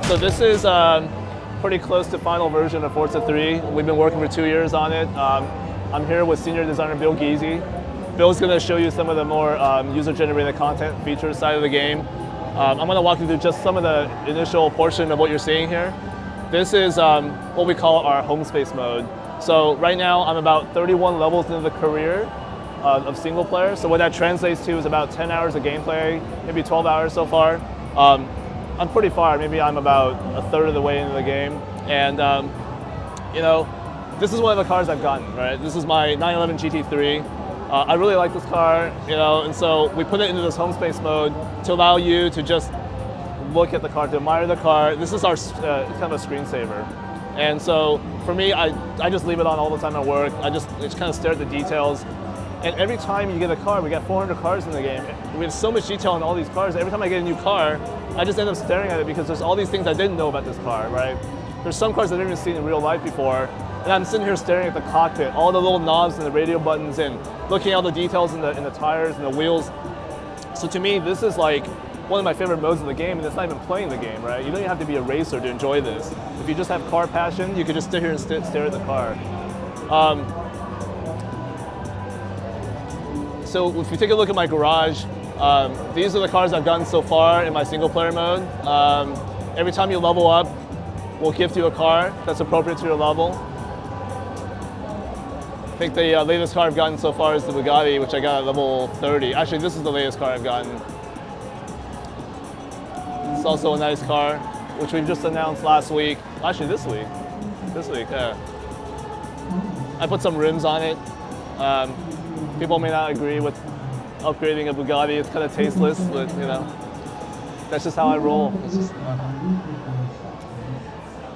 So this is pretty close to final version of Forza 3. We've been working for 2 years on it. I'm here with senior designer Bill Giese. Bill's going to show you some of the more user-generated content features side of the game. I'm going to walk you through just some of the initial portion of what you're seeing here. This is what we call our home space mode. So right now I'm about 31 levels into the career of single player. So what that translates to is about 10 hours of gameplay, maybe 12 hours so far. I'm pretty far, maybe I'm about a third of the way into the game. And you know, this is one of the cars I've gotten, right? This is my 911 GT3. I really like this car, you know, and so we put it into this home space mode to allow you to just look at the car, to admire the car. This is our kind of a screensaver. And so for me, I just leave it on all the time at work. I just kind of stare at the details. And every time you get a car, we got 400 cars in the game. We have so much detail in all these cars. Every time I get a new car, I just end up staring at it because there's all these things I didn't know about this car, right? There's some cars I've never even seen in real life before. And I'm sitting here staring at the cockpit, all the little knobs and the radio buttons, and looking at all the details in the tires and the wheels. So to me, this is like one of my favorite modes of the game, and it's not even playing the game, right? You don't even have to be a racer to enjoy this. If you just have car passion, you could just sit here and stare at the car. So if you take a look at my garage, these are the cars I've gotten so far in my single player mode. Every time you level up, we'll gift you a car that's appropriate to your level. I think the latest car I've gotten so far is the Bugatti, which I got at level 30. Actually, this is the latest car I've gotten. It's also a nice car, which we've just announced last week. Actually, this week, yeah. I put some rims on it. People may not agree with upgrading a Bugatti. It's kind of tasteless, but you know, that's just how I roll.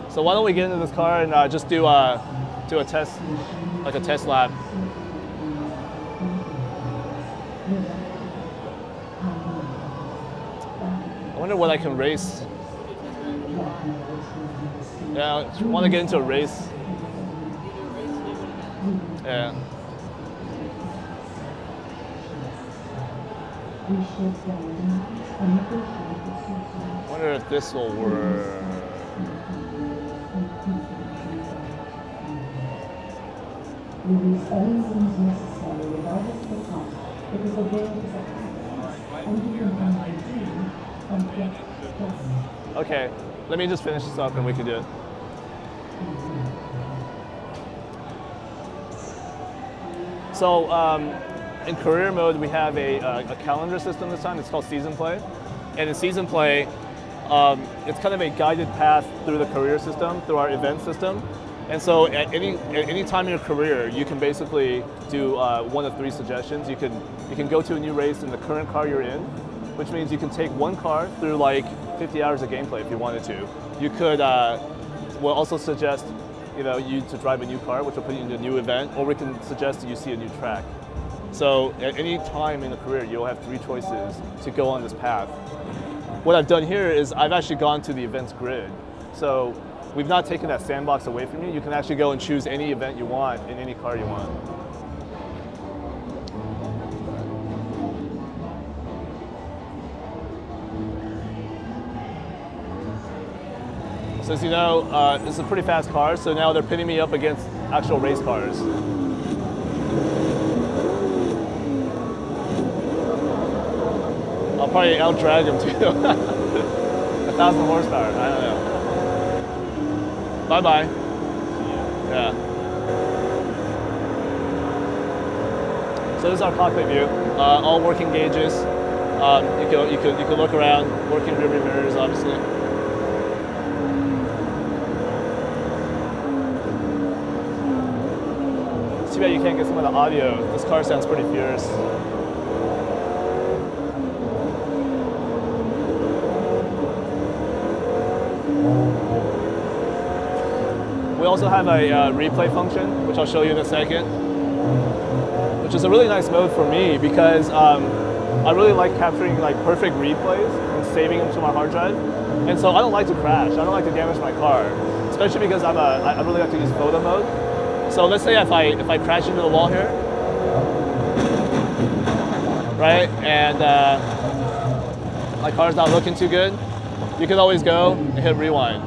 So why don't we get into this car and just do a test, like a test lap. I wonder what I can race. Yeah, I want to get into a race. Yeah. I wonder if this will work. Okay, let me just finish this up and we can do it. So in career mode, we have a calendar system this time. It's called Season Play. And in Season Play, it's kind of a guided path through the career system, through our event system. And so at any time in your career, you can basically do one of 3 suggestions. You can go to a new race in the current car you're in, which means you can take one car through like 50 hours of gameplay if you wanted to. You could, we'll also suggest you to drive a new car, which will put you into a new event, or we can suggest that you see a new track. So at any time in the career, you'll have 3 choices to go on this path. What I've done here is I've actually gone to the events grid. So we've not taken that sandbox away from you. You can actually go and choose any event you want in any car you want. So as you know, this is a pretty fast car, so now they're pitting me up against actual race cars. I'll probably out-drag them too. 1,000 horsepower, I don't know. Bye-bye. Yeah. So this is our cockpit view. All working gauges. You could look around, working rearview mirrors, obviously. It's too bad you can't get some of the audio. This car sounds pretty fierce. We also have a replay function, which I'll show you in a second, which is a really nice mode for me because I really like capturing like perfect replays and saving them to my hard drive. And so I don't like to crash. I don't like to damage my car, especially because I really like to use photo mode. So let's say if I crash into the wall here, right, and my car's not looking too good, you can always go and hit rewind.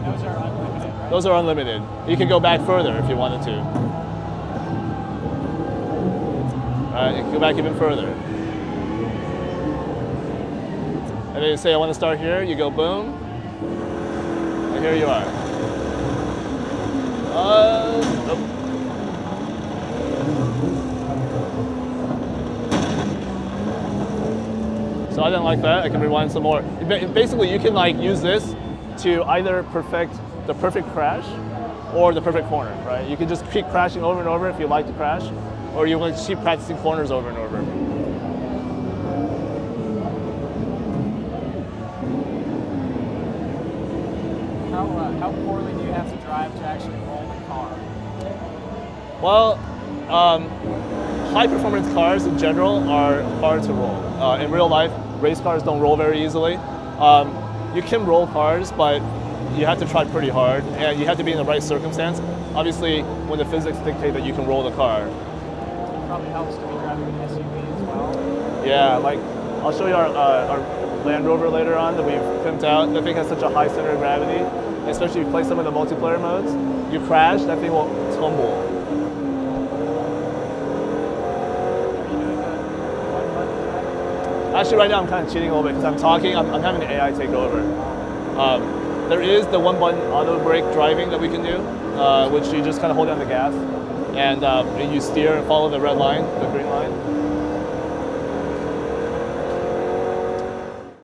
Those are unlimited, right? Those are unlimited. You can go back further if you wanted to. All right, you can go back even further. And then you say, I want to start here. You go boom. And here you are. Oh. So I didn't like that. I can rewind some more. Basically, you can like use this to either perfect the perfect crash or the perfect corner, right? You can just keep crashing over and over if you like to crash, or you want to keep practicing corners over and over. How poorly do you have to drive to actually roll the car? Well, high performance cars in general are hard to roll. In real life, race cars don't roll very easily. You can roll cars, but you have to try pretty hard, and you have to be in the right circumstance. Obviously, when the physics dictate that you can roll the car. It probably helps to be driving an SUV as well. Yeah, like I'll show you our Land Rover later on that we've pimped out. That thing has such a high center of gravity, especially if you play some of the multiplayer modes. You crash, that thing will tumble. Actually, right now I'm kind of cheating a little bit because I'm talking. I'm having the AI take over. There is the one-button auto brake driving that we can do, which you just kind of hold down the gas and you steer and follow the red line, the green line.